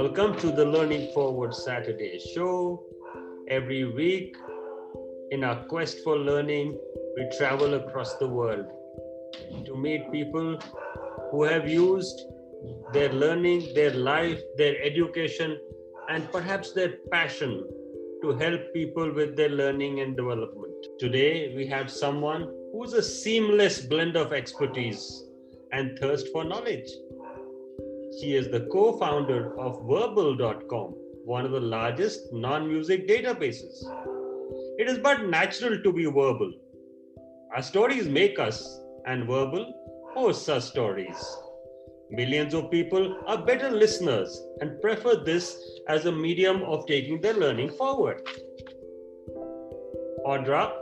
Welcome to the Learning Forward Saturday show. Every week, in our quest for learning, we travel across the world to meet people who have used their learning, their life, their education, and perhaps their passion to help people with their learning and development. Today, we have someone who's a seamless blend of expertise and thirst for knowledge. She is the co-founder of Vurbl.com, one of the largest non-music databases. It is but natural to be verbal. Our stories make us, and Vurbl hosts our stories. Millions of people are better listeners and prefer this as a medium of taking their learning forward. Audra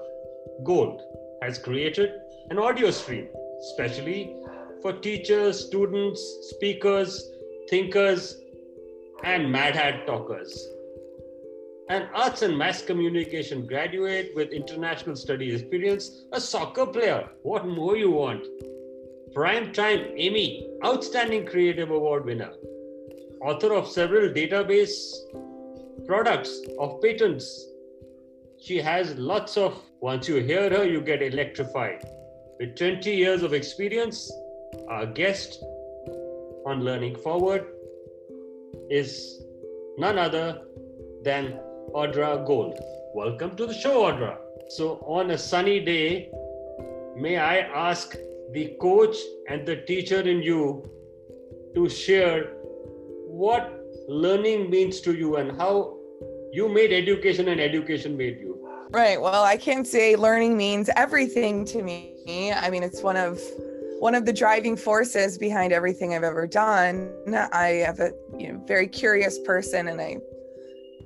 Gold has created an audio stream, especially for teachers, students, speakers, thinkers, and mad hat talkers. An arts and mass communication graduate with international studies experience, a soccer player, what more you want? Primetime Emmy, Outstanding Creative Award winner, author of several database products of patents. She has lots of, once you hear her, you get electrified. With 20 years of experience, our guest on Learning Forward is none other than Audra Gold. Welcome to the show, Audra. So on a sunny day, may I ask the coach and the teacher in you to share what learning means to you and how you made education and education made you. Right. Well, I can say learning means everything to me. I mean, it's one of the driving forces behind everything I've ever done. I have a very curious person, and I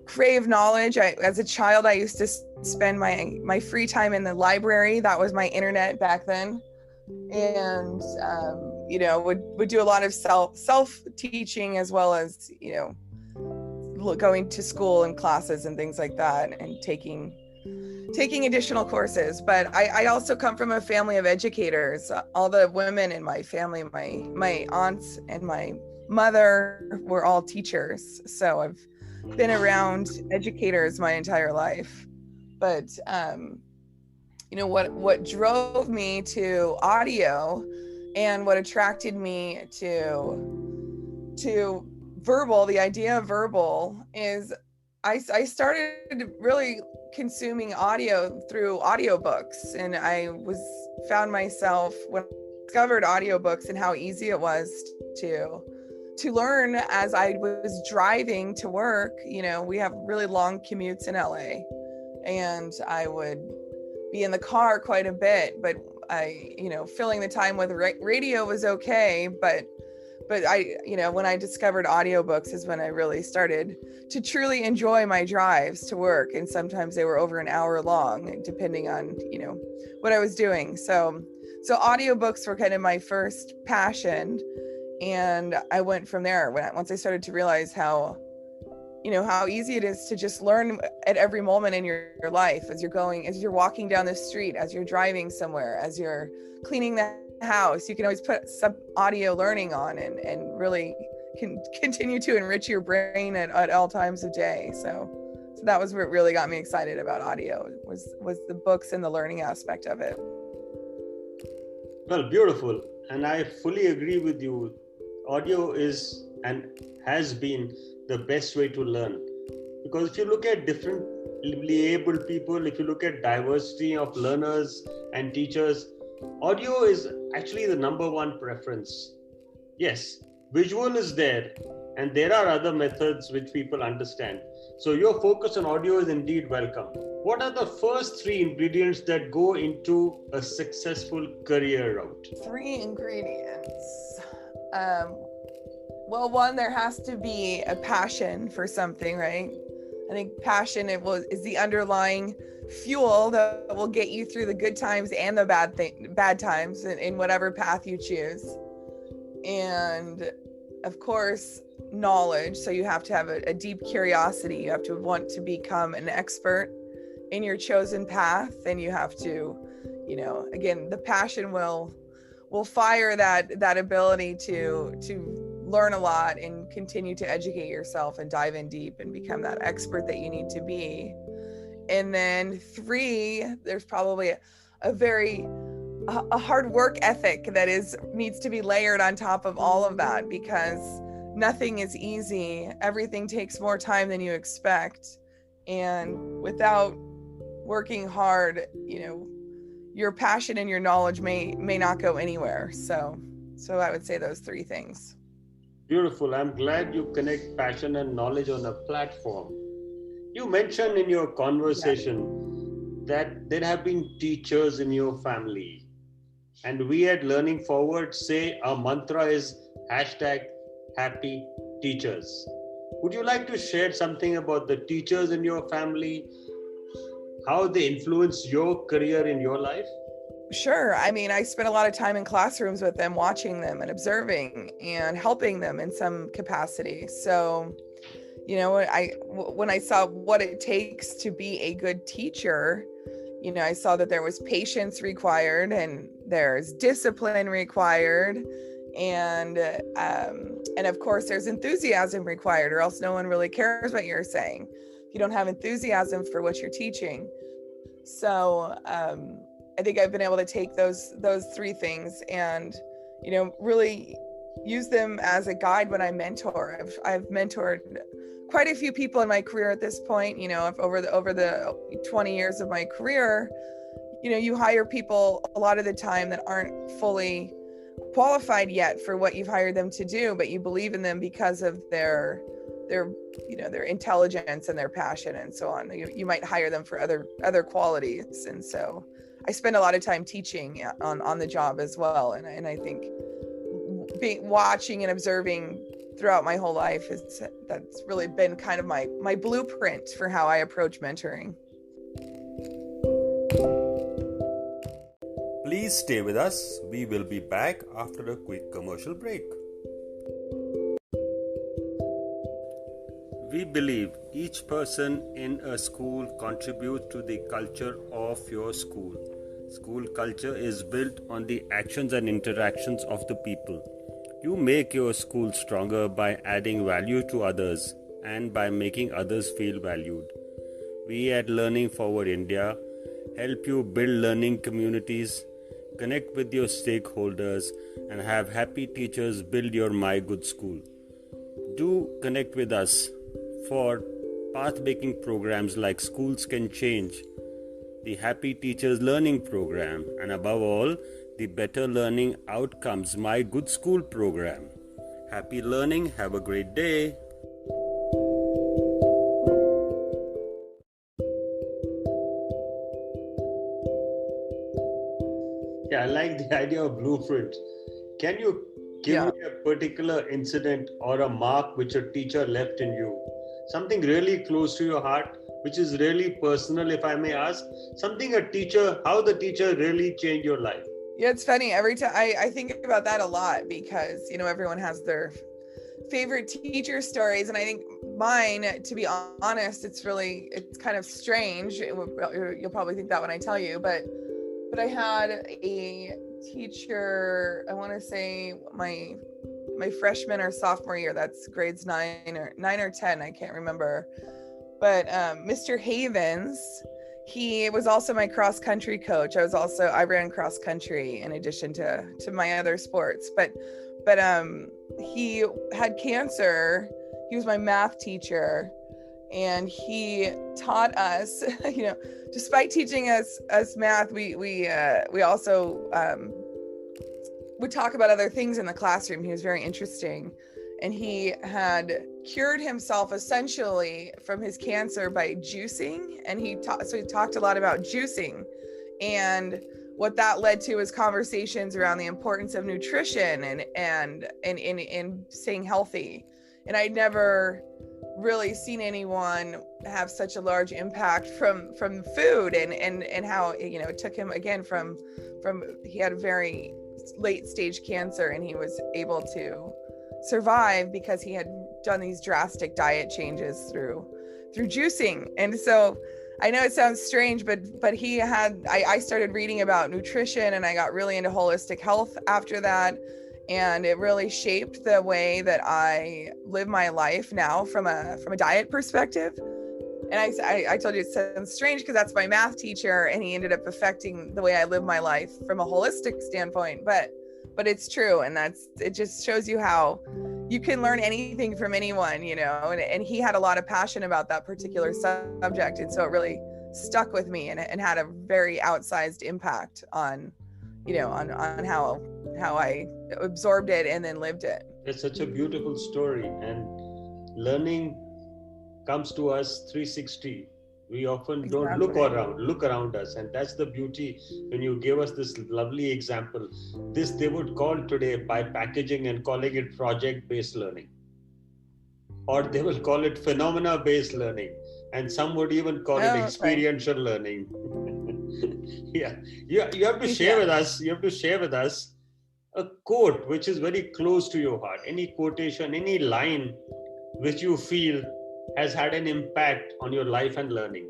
crave knowledge. As a child, I used to spend my free time in the library. That was my internet back then, and would do a lot of self teaching, as well as going to school and classes and things like that, and taking additional courses. But I also come from a family of educators. All the women in my family, my aunts and my mother were all teachers. So I've been around educators my entire life. But what drove me to audio and what attracted me to Vurbl, the idea of Vurbl, is I started really consuming audio through audiobooks, and I found myself, when I discovered audiobooks and how easy it was to learn as I was driving to work. We have really long commutes in LA, and I would be in the car quite a bit, but filling the time with radio was okay, but I, when I discovered audiobooks is when I really started to truly enjoy my drives to work. And sometimes they were over an hour long, depending on, what I was doing. So audiobooks were kind of my first passion. And I went from there once I started to realize how easy it is to just learn at every moment in your life, as you're walking down the street, as you're driving somewhere, as you're cleaning the house. You can always put some audio learning on and really can continue to enrich your brain at all times of day. So that was what really got me excited about audio, was the books and the learning aspect of it. Well, beautiful. And I fully agree with you. Audio is and has been the best way to learn. Because if you look at differently abled people, if you look at diversity of learners and teachers, audio is actually the number one preference. Yes, visual is there, and there are other methods which people understand. So your focus on audio is indeed welcome. What are the first 3 ingredients that go into a successful career route? 3 ingredients. Well, one, there has to be a passion for something, right? I think passion is the underlying fuel that will get you through the good times and the bad times in whatever path you choose. And of course, knowledge. So you have to have a deep curiosity. You have to want to become an expert in your chosen path. And you have to, again, the passion will fire that ability to learn a lot and continue to educate yourself and dive in deep and become that expert that you need to be. And then 3, there's probably a hard work ethic that needs to be layered on top of all of that, because nothing is easy. Everything takes more time than you expect. And without working hard, your passion and your knowledge may not go anywhere. So I would say those 3 things. Beautiful. I'm glad you connect passion and knowledge on a platform. You mentioned in your conversation that there have been teachers in your family. And we at Learning Forward say our mantra is #happy teachers. Would you like to share something about the teachers in your family, how they influence your career in your life? Sure. I mean, I spent a lot of time in classrooms with them, watching them and observing and helping them in some capacity. So, when I saw what it takes to be a good teacher, I saw that there was patience required and there's discipline required. And of course there's enthusiasm required, or else no one really cares what you're saying if you don't have enthusiasm for what you're teaching. So, I think I've been able to take those 3 things and, really use them as a guide when I mentor. I've mentored quite a few people in my career at this point. Over the 20 years of my career, you hire people a lot of the time that aren't fully qualified yet for what you've hired them to do, but you believe in them because of their intelligence and their passion and so on. You might hire them for other qualities. And so I spend a lot of time teaching on the job as well. And I think watching and observing throughout my whole life that's really been kind of my blueprint for how I approach mentoring. Please stay with us. We will be back after a quick commercial break. We believe each person in a school contributes to the culture of your school. School culture is built on the actions and interactions of the people. You make your school stronger by adding value to others and by making others feel valued. We at Learning Forward India help you build learning communities, connect with your stakeholders, and have happy teachers build your My Good School. Do connect with us for path-making programs like Schools Can Change, the Happy Teachers Learning Program, and above all, the Better Learning Outcomes My Good School program. Happy learning. Have a great day. Yeah, I like the idea of blueprint. Can you give me a particular incident or a mark which a teacher left in you? Something really close to your heart, which is really personal, if I may ask. How the teacher really changed your life. Yeah, it's funny. Every time I think about that a lot, because, everyone has their favorite teacher stories. And I think mine, to be honest, it's kind of strange. You'll probably think that when I tell you, but I had a teacher, I want to say my freshman or sophomore year, that's grades 9 or 10, I can't remember. But Mr. Havens, he was also my cross country coach. I ran cross country in addition to my other sports. But he had cancer. He was my math teacher, and he taught us, despite teaching us math, we also would talk about other things in the classroom. He was very interesting. And he had cured himself essentially from his cancer by juicing. And he talked a lot about juicing, and what that led to was conversations around the importance of nutrition and staying healthy. And I'd never really seen anyone have such a large impact from food and how, it took him again from he had a very late stage cancer, and he was able to survive because he had done these drastic diet changes through juicing. And so I know it sounds strange, but I started reading about nutrition, and I got really into holistic health after that. and it really shaped the way that I live my life now from a diet perspective. And I told you it sounds strange because that's my math teacher, and he ended up affecting the way I live my life from a holistic standpoint. But it's true, and it just shows you how you can learn anything from anyone, And he had a lot of passion about that particular subject, and so it really stuck with me, and had a very outsized impact on, on how I absorbed it and then lived it. It's such a beautiful story, and learning comes to us 360. We often don't look around us, and that's the beauty. When you gave us this lovely example, this they would call today by packaging and calling it project-based learning, or they will call it phenomena-based learning, and some would even call it experiential learning. Yeah, you have to share with us. You have to share with us a quote which is very close to your heart. Any quotation, any line which you feel has had an impact on your life and learning.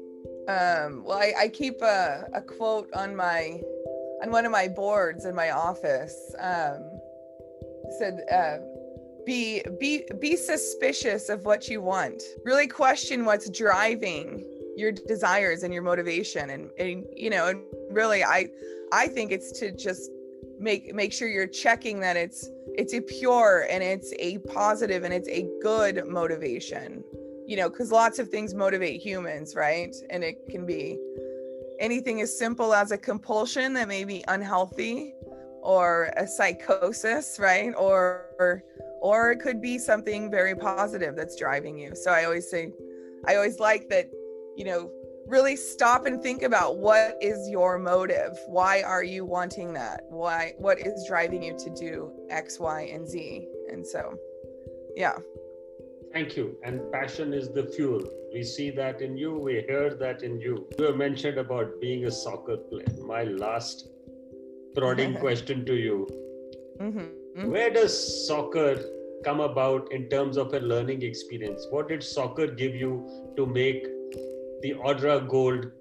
Well, I keep a quote on one of my boards in my office. Said, be suspicious of what you want. Really question what's driving your desires and your motivation, and really I think it's to just make sure you're checking that it's a pure and it's a positive and it's a good motivation. Because lots of things motivate humans, right? And it can be anything as simple as a compulsion that may be unhealthy, or a psychosis, right? Or it could be something very positive that's driving you. So I always like that, really stop and think about what is your motive? Why are you wanting that? What is driving you to do X, Y, and Z? And so, yeah. Thank you. And passion is the fuel. We see that in you. We hear that in you. You have mentioned about being a soccer player. My last prodding question to you. Mm-hmm. Where does soccer come about in terms of a learning experience? What did soccer give you to make the Audra Gold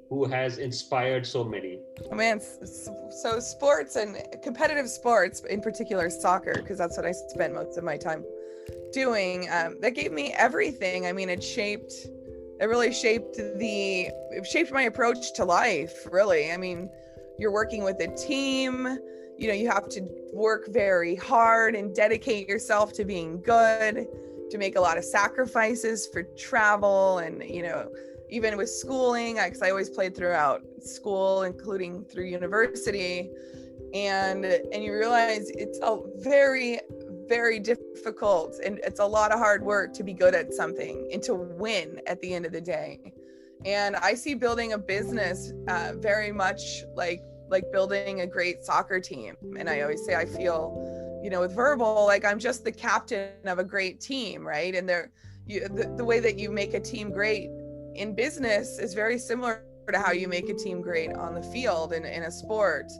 who has inspired so many? Oh man, so sports and competitive sports, in particular soccer, because that's what I spent most of my time doing, that gave me everything. I mean, it really shaped my approach to life, really. I mean, you're working with a team, you have to work very hard and dedicate yourself to being good, to make a lot of sacrifices for travel, and even with schooling, because I always played throughout school, including through university, and you realize it's a very, very difficult, and it's a lot of hard work to be good at something and to win at the end of the day. And I see building a business very much like building a great soccer team. And I always say I feel, with Vurbl, like I'm just the captain of a great team, right? And the way that you make a team great in business is very similar to how you make a team great on the field in a sport.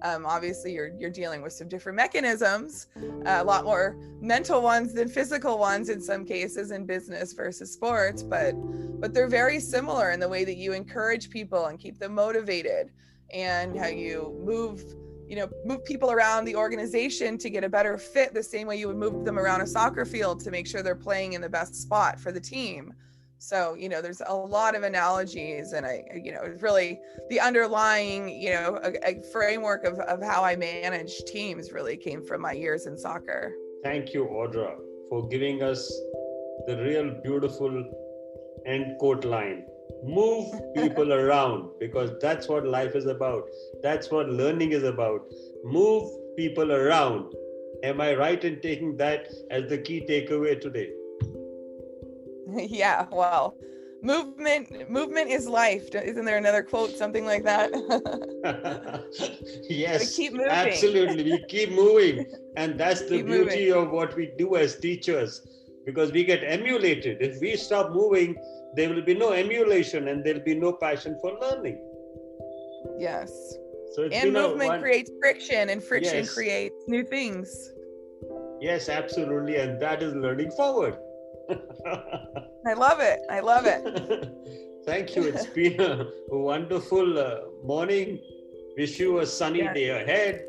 Obviously you're dealing with some different mechanisms, a lot more mental ones than physical ones in some cases in business versus sports, but they're very similar in the way that you encourage people and keep them motivated, and how you move people around the organization to get a better fit the same way you would move them around a soccer field to make sure they're playing in the best spot for the team. So, there's a lot of analogies, and it's really the underlying, a framework of how I manage teams really came from my years in soccer. Thank you, Audra, for giving us the real beautiful end quote line. Move people around, because that's what life is about. That's what learning is about. Move people around. Am I right in taking that as the key takeaway today? Yeah, well, movement is life. Isn't there another quote, something like that? Yes, keep moving. Absolutely. We keep moving. And that's the beauty of what we do as teachers, because we get emulated. If we stop moving, there will be no emulation, and there'll be no passion for learning. Yes. So movement creates friction, and friction creates new things. Yes, absolutely. And that is learning forward. I love it. Thank you. It's been a wonderful morning. Wish you a sunny day ahead.